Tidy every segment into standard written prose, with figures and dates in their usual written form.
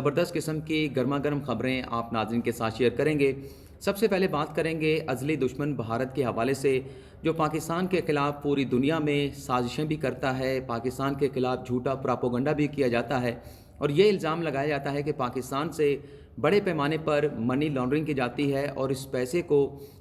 ज़बरदस्त किस्म की गर्मा गर्म खबरें आप नाज़रीन के साथ शेयर करेंगे। सबसे पहले बात करेंगे अज़ली दुश्मन भारत के हवाले से, जो पाकिस्तान के ख़िलाफ़ पूरी दुनिया में साजिशें भी करता है, पाकिस्तान के ख़िलाफ़ झूठा प्रोपेगेंडा भी किया जाता है और ये इल्ज़ाम लगाया जाता है कि पाकिस्तान से बड़े पैमाने पर मनी लॉन्ड्रिंग की जाती है और इस पैसे को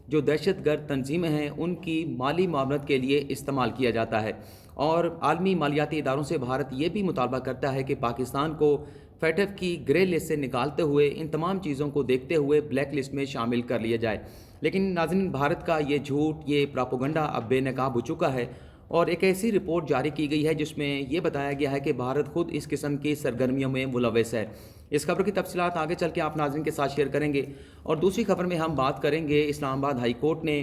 जो दहशतगर्द तंजीमें हैं उनकी माली मामलत के लिए इस्तेमाल किया जाता है। और आलमी मालियाती इदारों से भारत ये भी मुतालबा करता है कि पाकिस्तान को फैटफ की ग्रे लिस्ट से निकालते हुए इन तमाम चीज़ों को देखते हुए ब्लैक लिस्ट में शामिल कर लिया जाए। लेकिन नाज़रीन, भारत का ये झूठ, ये प्रोपेगेंडा अब बेनकाब हो चुका है और एक ऐसी रिपोर्ट जारी की गई है जिसमें ये बताया गया है कि भारत खुद इस किस्म की सरगर्मियों में मुलव्वस है। इस खबर की तफसीलात आगे चल के आप नाज़रीन के साथ शेयर करेंगे। और दूसरी खबर में हम बात करेंगे, इस्लामाबाद हाई कोर्ट ने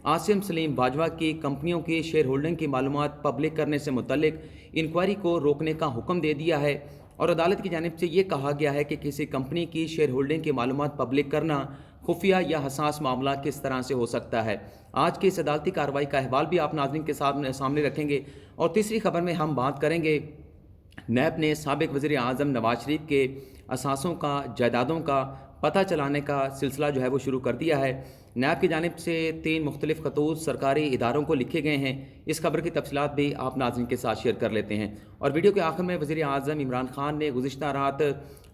आसिम सलीम बाजवा की कंपनियों की शेयर होल्डिंग की मालूमात पब्लिक करने से मुतल्लिक इंक्वायरी को रोकने का हुक्म दे दिया है और अदालत की जानिब से ये कहा गया है कि किसी कंपनी की शेयर होल्डिंग की मालूमात पब्लिक करना खुफिया या हसास मामला किस तरह से हो सकता है। आज की इस अदालती कार्रवाई का अहवाल भी आप नाज़रीन के सामने रखेंगे। और तीसरी खबर में हम बात करेंगे, नैब ने साबिक वज़ीर आज़म नवाज शरीफ के असासों का, जायदादों का पता चलाने का सिलसिला जो है वो शुरू कर दिया है। नैब की जानिब से 3 मुख्तलिफ खतूत सरकारी इदारों को लिखे गए हैं। इस खबर की तफसीलात भी आप नाज़रीन के साथ शेयर कर लेते हैं। और वीडियो के आखिर में वज़ीर आज़म इमरान खान ने गुज़िश्ता रात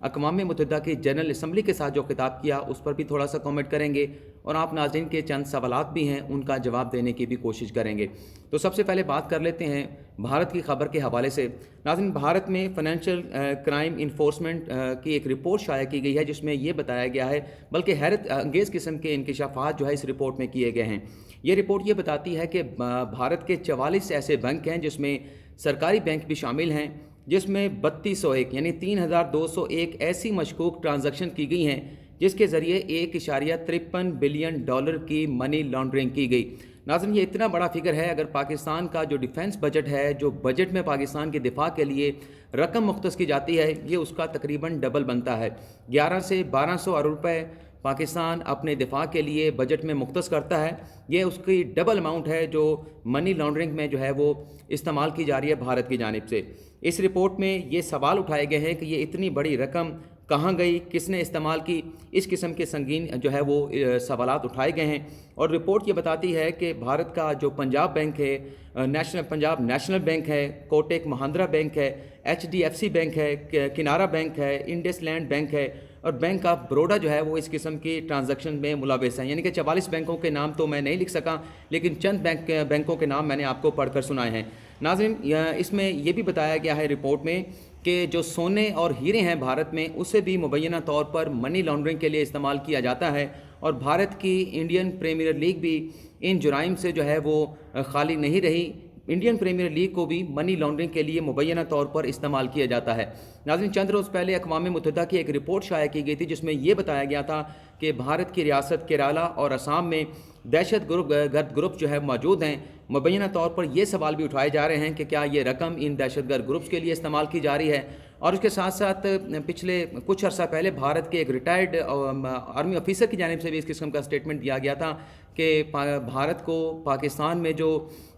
अक़वाम मुत्तहिदा की जनरल असम्बली के साथ जो खिताब किया उस पर भी थोड़ा सा कमेंट करेंगे और आप नाज़रीन के चंद सवालात भी हैं उनका जवाब देने की भी कोशिश करेंगे। तो सबसे पहले बात कर लेते हैं भारत की खबर के हवाले से। नाज़रीन, भारत में फाइनेंशियल क्राइम इन्फोर्समेंट की एक रिपोर्ट शाया की गई है जिसमें यह बताया गया है, बल्कि हैरत अंगेज़ किस्म के इंकशाफात जो है इस रिपोर्ट में किए गए हैं। ये रिपोर्ट ये बताती है कि भारत के 44 ऐसे बैंक हैं जिसमें सरकारी बैंक भी शामिल हैं, जिसमें 3201 यानी 3201 ऐसी मशकूक ट्रांजैक्शन की गई हैं जिसके ज़रिए $1.53 बिलियन की मनी लॉन्ड्रिंग की गई। नाज़रीन, ये इतना बड़ा फिगर है, अगर पाकिस्तान का जो डिफेंस बजट है, जो बजट में पाकिस्तान के दिफा के लिए रकम मुख्तस की जाती है, ये उसका तकरीबन डबल बनता है। 11 से 1200 अरब रुपये पाकिस्तान अपने दिफा के लिए बजट में मुख्तस करता है। ये उसकी डबल अमाउंट है जो मनी लॉन्ड्रिंग में जो है वो इस्तेमाल की जा रही है भारत की जानिब से। इस रिपोर्ट में ये सवाल उठाए गए हैं कि ये इतनी बड़ी रकम कहाँ गई, किसने इस्तेमाल की। इस किस्म के संगीन जो है वो सवालात उठाए गए हैं। और रिपोर्ट ये बताती है कि भारत का जो पंजाब बैंक है, पंजाब नेशनल बैंक है, कोटक महिंद्रा बैंक है, HDFC बैंक है, किनारा बैंक है, इंडसलैंड बैंक है और बैंक ऑफ बड़ौदा जो है वो इस किस्म की ट्रांजैक्शन में मुलव्वस हैं। यानी कि 44 बैंकों के नाम तो मैं नहीं लिख सका, लेकिन चंद बैंकों के नाम मैंने आपको पढ़कर सुनाए हैं। नाज़रीन, इसमें यह भी बताया गया है रिपोर्ट में कि जो सोने और हीरे हैं भारत में, उसे भी मुबैना तौर पर मनी लॉन्ड्रिंग के लिए इस्तेमाल किया जाता है। और भारत की इंडियन प्रीमियर लीग भी इन जुराइम से जो है वो खाली नहीं रही। इंडियन प्रीमियर लीग को भी मनी लॉन्ड्रिंग के लिए मुबैना तौर पर इस्तेमाल किया जाता है। नाज़रीन, चंद रोज़ पहले अक़वाम मुत्तहिदा की एक रिपोर्ट शाया की गई थी जिसमें यह बताया गया था कि भारत की रियासत केरला और असम में दहशत गर्द ग्रुप जो है मौजूद हैं। मुबैना तौर पर यह सवाल भी उठाए जा रहे हैं कि क्या ये रकम इन दहशतगर्द ग्रुप्स के लिए इस्तेमाल की जा रही है। और उसके साथ साथ पिछले कुछ अर्सा पहले भारत के एक रिटायर्ड आर्मी ऑफिसर की जानिब से भी इस किस्म का स्टेटमेंट दिया गया था कि भारत को पाकिस्तान में जो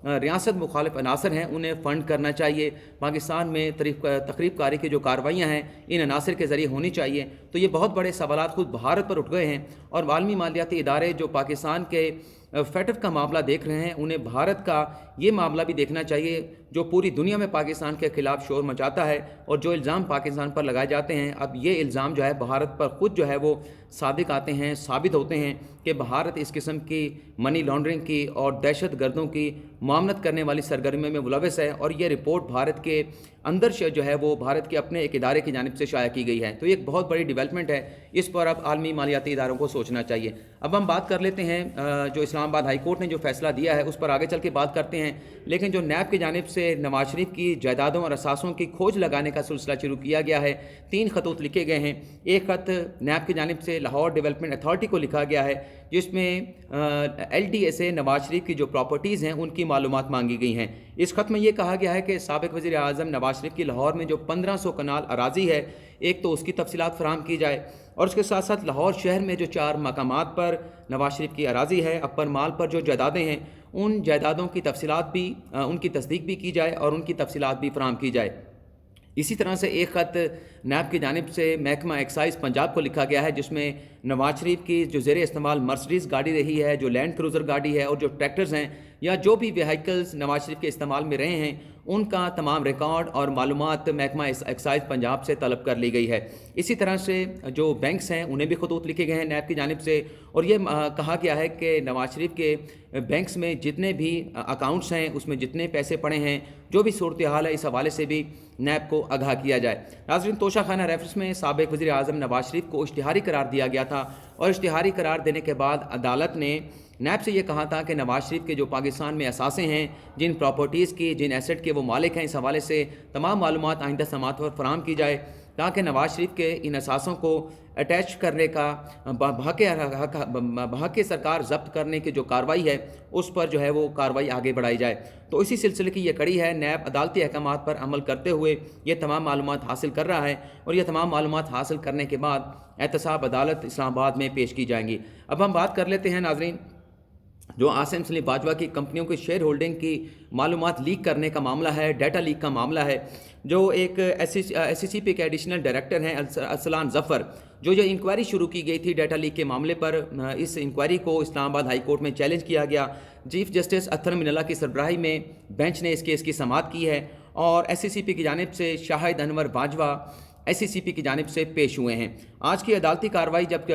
रियासत मुखालिफ अनासर हैं उन्हें फ़ंड करना चाहिए, पाकिस्तान में तकरीब कारी की जो कार्रवाइयाँ हैं इन अनासर के ज़रिए होनी चाहिए। तो ये बहुत बड़े सवालात खुद भारत पर उठ गए हैं और आलमी मालियाती इदारे जो पाकिस्तान के फैटफ का मामला देख रहे हैं, उन्हें भारत का ये मामला भी देखना चाहिए जो पूरी दुनिया में पाकिस्तान के ख़िलाफ़ शोर मचाता है और जो इल्ज़ाम पाकिस्तान पर लगाए जाते हैं। अब ये इल्ज़ाम जो है भारत पर ख़ुद जो है वो सादिक आते हैं, साबित होते हैं कि भारत इस किस्म की मनी लॉन्ड्रिंग की और दहशत गर्दों की मामलत करने वाली सरगर्मियों में मुलव्वस है। और ये रिपोर्ट भारत के अंदर से जो है वो भारत के अपने एक इदारे की जानिब से शाया की गई है। तो ये एक बहुत बड़ी डेवलपमेंट है, इस पर अब आलमी मालियाती इदारों को सोचना चाहिए। अब हम बात कर लेते हैं जो इस्लामाबाद हाई कोर्ट ने जो फैसला दिया है उस पर आगे चल के बात करते हैं। लेकिन जो नैब की जानिब से नवाज शरीफ की जायदादों और असासों की खोज लगाने का सिलसिला शुरू किया गया है, 3 खतूत लिखे गए हैं। एक खत नैब की जानिब से लाहौर डेवलपमेंट अथॉरिटी को लिखा गया है जिसमें LDA से नवाज शरीफ की जो प्रॉपर्टीज़ हैं उनकी मालूमात मांगी गई हैं। इस खत में ये कहा गया है कि साबिक वज़ीर आज़म नवाज शरीफ की लाहौर में जो 1500 कनाल अराज़ी है, एक तो उसकी तफसीलात फराहम की जाए और उसके साथ साथ लाहौर शहर में जो 4 मकामात पर नवाज शरीफ की अराज़ी है, अपर माल पर जो जायदादें हैं, उन जायदादों की तफसीलात भी उनकी तस्दीक भी की जाए और उनकी तफसीलात भी फराहम की जाए। इसी तरह से एक ख़त नैब की जानिब से महकमा एक्साइज़ पंजाब को लिखा गया है, जिसमें नवाज शरीफ की जो ज़ेर इस्तेमाल मर्सिडीज़ गाड़ी रही है, जो लैंड क्रूज़र गाड़ी है और जो ट्रैक्टर्स हैं या जो भी व्हीकल्स नवाज शरीफ के इस्तेमाल में रहे हैं, उनका तमाम रिकॉर्ड और मालूमात महकमा एक्साइज़ पंजाब से तलब कर ली गई है। इसी तरह से जो बैंक्स हैं उन्हें भी खतूत लिखे गए हैं नैब की जानिब से, और ये कहा गया है कि नवाज शरीफ के बैंक्स में जितने भी अकाउंट्स हैं उसमें जितने पैसे पड़े हैं, जो भी सूरत हाल है, इस हवाले से भी नैब को आगाह किया जाए। नाज़रीन, तोशाखाना रेफरेंस में साबिक़ वज़ीर आज़म नवाज शरीफ को इश्तिहारी करार दिया गया था, और इश्तिहारी करार देने के बाद अदालत ने नैब से ये कहा था कि नवाज शरीफ के जो पाकिस्तान में असासे हैं, जिन प्रॉपर्टीज़ की, जिन एसेट के वो मालिक हैं, इस हवाले से तमाम मालूमात आइंदा समात पर फराहम की जाए, ताकि नवाज शरीफ के इन असासों को अटैच करने का बहक़ सरकार ज़ब्त करने की जो कार्रवाई है उस पर जो है वो कार्रवाई आगे बढ़ाई जाए। तो इसी सिलसिले की ये कड़ी है। नैब अदालती अहकामात पर अमल करते हुए ये तमाम मालूमात हासिल कर रहा है, और ये तमाम मालूमात हासिल करने के बाद एहतसाब अदालत इस्लामाबाद में पेश की जाएंगी। अब हम बात कर लेते हैं नाज़रीन, जो आसिम सलीम बाजवा की कंपनियों की शेयर होल्डिंग की मालूमात लीक करने का मामला है, डाटा लीक का मामला है। जो एक SCCP के एडिशनल डायरेक्टर हैं अरसलान ज़फ़र, जो इंक्वायरी शुरू की गई थी डाटा लीक के मामले पर, इस इंक्वायरी को इस्लामाबाद हाई कोर्ट में चैलेंज किया गया। चीफ जस्टिस अत्तर मिनल्ला की सरबराही में बेंच ने इस केस की समाअत की है, और SCCP की जानिब से शाहिद अनवर बाजवा SCCP की जानिब से पेश हुए हैं। आज की अदालती कार्रवाई जब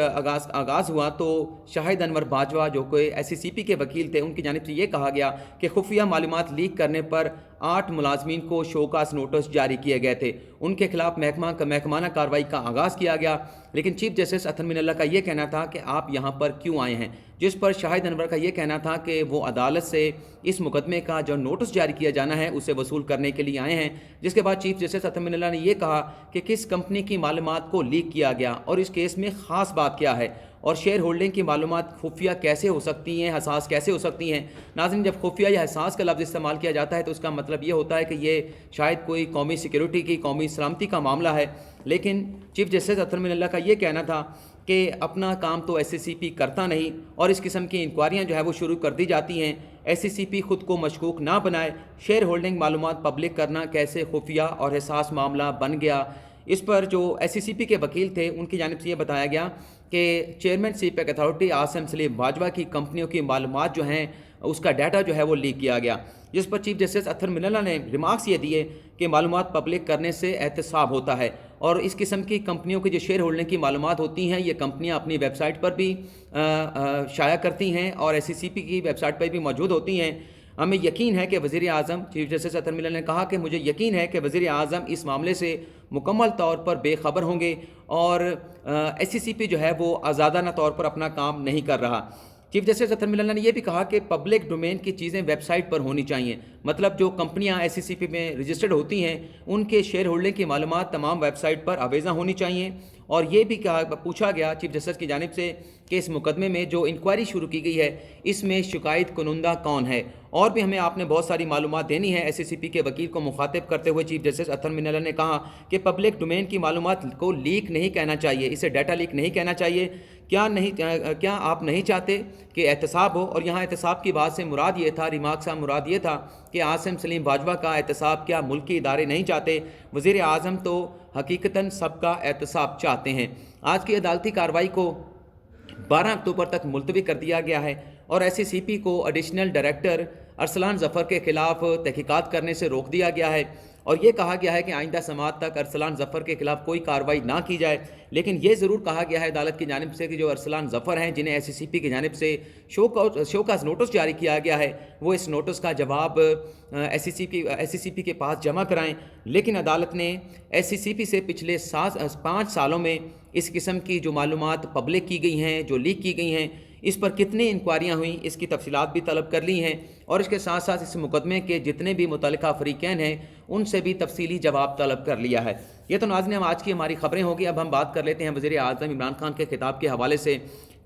आगाज़ हुआ तो शाहिद अनवर बाजवा, जो कोई SCCP के वकील थे, उनकी जानिब से ये कहा गया कि खुफिया मालूमात लीक करने पर 8 मुलाजमीन को शोकास नोटिस जारी किए गए थे। उनके खिलाफ महकमाना कार्रवाई का आगाज़ किया गया, लेकिन चीफ जस्टिस अत्तर मिनल्ला का ये कहना था कि आप यहाँ पर क्यों आए हैं, जिस पर शाहिद अनवर का ये कहना था कि वो अदालत से इस मुकदमे का जो नोटिस जारी किया जाना है उसे वसूल करने के लिए आए हैं। जिसके बाद चीफ जस्टिस अत्तर मिनल्ला ने यह कहा कि किस कंपनी की मालूमात को लीक किया गया और इस केस में ख़ास बात क्या है, और शेयर होल्डिंग की मालूमात खुफिया कैसे हो सकती हैं, हसास कैसे हो सकती हैं। नाज़रीन, जब खुफिया या हसास का लफ्ज़ इस्तेमाल किया जाता है तो उसका मतलब ये होता है कि ये शायद कोई कौमी सिक्योरिटी की, कौमी सलामती का मामला है। लेकिन चीफ जस्टिस अत्तर मिनल्ला का ये कहना था कि अपना काम तो SCCP करता नहीं, और इस किस्म की इंक्वायरियाँ जो है वो शुरू कर दी जाती हैं। SCCP ख़ुद को मशकूक ना बनाए, शेयर होल्डिंग मालूमात पब्लिक करना कैसे खुफिया और हसास मामला बन गया। इस पर जो SCCP के वकील थे उनकी जानिब से ये बताया गया कि chairman CPEC authority Asim Salim Bajwa की कंपनियों की मालूमात जो हैं उसका डाटा जो है वो लीक किया गया, जिस पर चीफ जस्टिस अत्तर मिनल्ला ने रिमार्क्स ये दिए कि मालूमात पब्लिक करने से एहतसाब होता है, और इस किस्म की कंपनियों की जो शेयर होल्डिंग की मालूमात होती हैं ये कंपनियां अपनी वेबसाइट पर भी शाया करती हैं और SCCP की वेबसाइट पर भी मौजूद होती हैं। हमें यकीन है कि वज़ीर आज़म, चीफ जस्टिस अत्तर मिनल्ला ने कहा कि मुझे यकीन है कि वज़ीर आज़म इस मामले से मुकम्मल तौर पर बेखबर होंगे, और SCCP जो है वो आज़ादाना तौर पर अपना काम नहीं कर रहा। चीफ जस्टिस अत्तर मिनल्ला ने यह भी कहा कि पब्लिक डोमेन की चीज़ें वेबसाइट पर होनी चाहिए, मतलब जो कंपनियां SCCP में रजिस्टर्ड होती हैं उनके शेयर होल्डिंग की मालूमात तमाम वेबसाइट पर अवेज़ा होनी चाहिए। और ये भी पूछा गया चीफ जस्टिस की जानिब से कि इस मुकदमे में जो इंक्वायरी शुरू की गई है इसमें शिकायत कुनुंदा कौन है, और भी हमें आपने बहुत सारी मालूमात देनी है। SCCP के वकील को मुखातिब करते हुए चीफ जस्टिस अत्तर मिनल्ला ने कहा कि पब्लिक डोमेन की मालूमात को लीक नहीं कहना चाहिए, इसे डाटा लीक नहीं कहना चाहिए। क्या आप नहीं चाहते कि एहतसाब हो, और यहाँ एहतसाब की बात से मुराद ये था, रिमार्क से मुराद ये था कि आसिम सलीम बाजवा का एहतसाब क्या मुल्की इदारे नहीं चाहते? वज़ीर आज़म तो हकीकतन सबका एहतसाब चाहते हैं। आज की अदालती कार्रवाई को 12 अक्टूबर तक मुलतवी कर दिया गया है, और SCCP को एडिशनल डायरेक्टर अरसलान ज़फ़र के ख़िलाफ़ तहकीकात करने से रोक दिया गया है, और ये कहा गया है कि आइंदा समाअत तक अरसलान ज़फ़र के ख़िलाफ़ कोई कार्रवाई ना की जाए। लेकिन ये ज़रूर कहा गया है अदालत की जानिब से कि जो अरसलान ज़फ़र हैं जिन्हें SCCP की जानिब से शोकास नोटिस जारी किया गया है, वो इस नोटिस का जवाब SCCP के पास जमा कराएं। लेकिन अदालत ने SCCP से पिछले 5 सालों में इस किस्म की जो मालूमात पब्लिक की गई हैं, जो लीक की गई हैं, इस पर कितनी इंक्वायरियाँ हुई इसकी तफसीलात भी तलब कर ली हैं, और इसके साथ साथ इस मुकदमे के जितने भी मुतल्लिका फ़रीक़ैन हैं उनसे भी तफसीली जवाब तलब कर लिया है। ये तो नाज़रीन हम आज की हमारी ख़बरें होगी। अब हम बात कर लेते हैं वज़ीर आज़म इमरान खान के खिताब के हवाले से।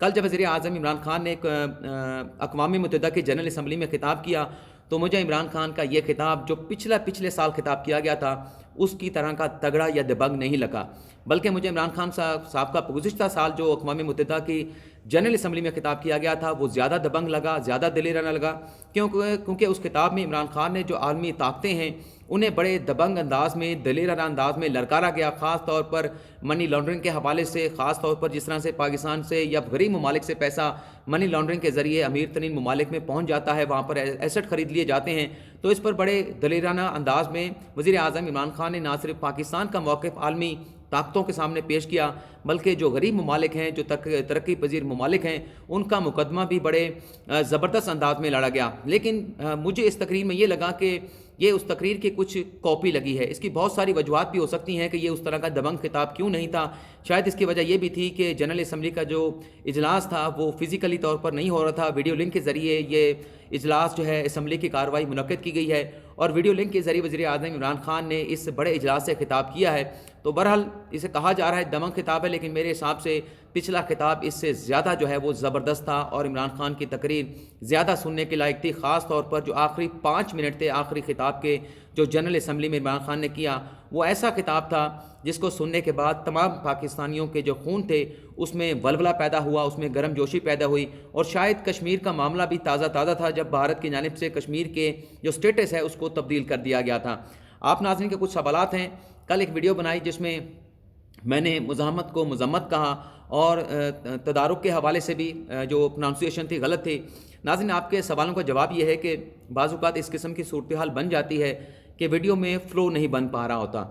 कल जब वज़ीर आज़म इमरान खान ने अक़वाम मुत्तहिदा की जनरल असम्बली में खिताब किया तो मुझे इमरान खान का ये खिताब जो पिछले साल खिताब किया गया था اس کی طرح کا تگڑا یا دبنگ نہیں لگا، بلکہ مجھے عمران خان صاحب کا گزشتہ سال جو اقوام متحدہ کی جنرل اسمبلی میں خطاب کیا گیا تھا وہ زیادہ دبنگ لگا، زیادہ دلیرانہ لگا، کیونکہ اس خطاب میں عمران خان نے جو عالمی طاقتیں ہیں انہیں بڑے دبنگ انداز میں، دلیرانہ انداز میں للکارا گیا، خاص طور پر منی لانڈرنگ کے حوالے سے، خاص طور پر جس طرح سے پاکستان سے یا غریب ممالک سے پیسہ منی لانڈرنگ کے ذریعے امیر ترین ممالک میں پہنچ جاتا ہے، وہاں پر ایسٹ خرید لیے جاتے ہیں۔ تو اس پر بڑے دلیرانہ انداز میں وزیر اعظم عمران خان نے نہ صرف پاکستان کا موقف عالمی طاقتوں کے سامنے پیش کیا، بلکہ جو غریب ممالک ہیں، جو ترقی پذیر ممالک ہیں، ان کا مقدمہ بھی بڑے زبردست انداز میں لڑا گیا۔ لیکن مجھے اس تقریر میں یہ لگا کہ یہ اس تقریر کی کچھ کاپی لگی ہے۔ اس کی بہت ساری وجوہات بھی ہو سکتی ہیں کہ یہ اس طرح کا دبنگ خطاب کیوں نہیں تھا۔ شاید اس کی وجہ یہ بھی تھی کہ جنرل اسمبلی کا جو اجلاس تھا وہ فزیکلی طور پر نہیں ہو رہا تھا، ویڈیو لنک کے ذریعے یہ اجلاس جو ہے اسمبلی کی کارروائی منعقد کی گئی ہے، اور ویڈیو لنک کے ذریعے وزیر اعظم عمران خان نے اس بڑے اجلاس سے خطاب کیا ہے۔ تو بہرحال اسے کہا جا رہا ہے دبنگ خطاب ہے، لیکن میرے حساب سے پچھلا خطاب اس سے زیادہ جو ہے وہ زبردست تھا، اور عمران خان کی تقریر زیادہ سننے کے لائق تھی، خاص طور پر جو آخری 5 منٹ تھے آخری خطاب کے جو جنرل اسمبلی میں عمران خان نے کیا، وہ ایسا خطاب تھا جس کو سننے کے بعد تمام پاکستانیوں کے جو خون تھے اس میں ولولہ پیدا ہوا، اس میں گرم جوشی پیدا ہوئی، اور شاید کشمیر کا معاملہ بھی تازہ تھا جب بھارت کی جانب سے کشمیر کے جو سٹیٹس ہے اس کو تبدیل کر دیا گیا تھا۔ آپ ناظرین کے کچھ سوالات ہیں، کل ایک ویڈیو بنائی جس میں میں نے مزاحمت کو مذمت کہا، اور تدارک کے حوالے سے بھی جو پروننسیشن تھی غلط تھی۔ ناظرین آپ کے سوالوں کا جواب یہ ہے کہ بعض اوقات اس قسم کی صورتحال بن جاتی ہے کہ ویڈیو میں فلو نہیں بن پا رہا ہوتا،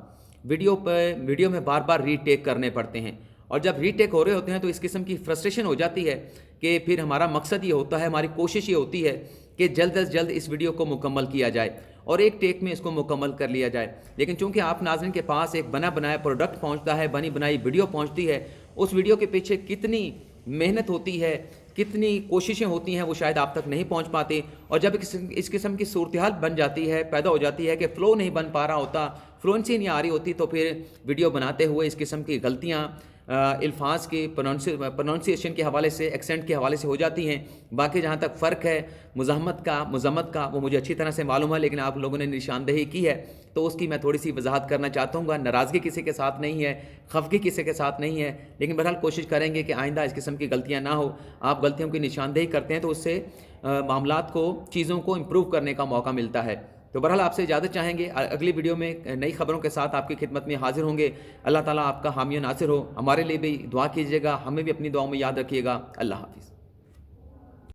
ویڈیو میں بار بار ری ٹیک کرنے پڑتے ہیں، اور جب ری ٹیک ہو رہے ہوتے ہیں تو اس قسم کی فرسٹریشن ہو جاتی ہے کہ پھر ہمارا مقصد یہ ہوتا ہے، ہماری کوشش یہ ہوتی ہے کہ جلد از جلد اس ویڈیو کو مکمل کیا جائے اور ایک ٹیک میں اس کو مکمل کر لیا جائے۔ لیکن چونکہ آپ ناظرین کے پاس ایک بنا بنایا پروڈکٹ پہنچتا ہے، بنی بنائی ویڈیو پہنچتی ہے، اس ویڈیو کے پیچھے کتنی محنت ہوتی ہے، کتنی کوششیں ہوتی ہیں، وہ شاید آپ تک نہیں پہنچ پاتی، اور جب اس قسم کی صورتحال بن جاتی ہے، پیدا ہو جاتی ہے کہ فلو نہیں بن پا رہا ہوتا، فلوئنسی نہیں آ رہی ہوتی، تو پھر ویڈیو بناتے ہوئے اس قسم کی غلطیاں الفاظ کی پروننسیشن کے حوالے سے، ایکسنٹ کے حوالے سے ہو جاتی ہیں۔ باقی جہاں تک فرق ہے مزاحمت کا مذمت کا، وہ مجھے اچھی طرح سے معلوم ہے، لیکن آپ لوگوں نے نشاندہی کی ہے تو اس کی میں تھوڑی سی وضاحت کرنا چاہتا ہوں گا۔ ناراضگی کسی کے ساتھ نہیں ہے، خفگی کسی کے ساتھ نہیں ہے، لیکن بہرحال کوشش کریں گے کہ آئندہ اس قسم کی غلطیاں نہ ہو۔ آپ غلطیوں کی نشاندہی کرتے ہیں تو اس سے معاملات کو، چیزوں کو امپروو کرنے کا موقع ملتا ہے۔ تو بہرحال آپ سے اجازت چاہیں گے، اگلی ویڈیو میں نئی خبروں کے ساتھ آپ کی خدمت میں حاضر ہوں گے۔ اللہ تعالیٰ آپ کا حامی و ناصر ہو، ہمارے لیے بھی دعا کیجیے گا، ہمیں بھی اپنی دعاؤں میں یاد رکھیے گا۔ اللہ حافظ۔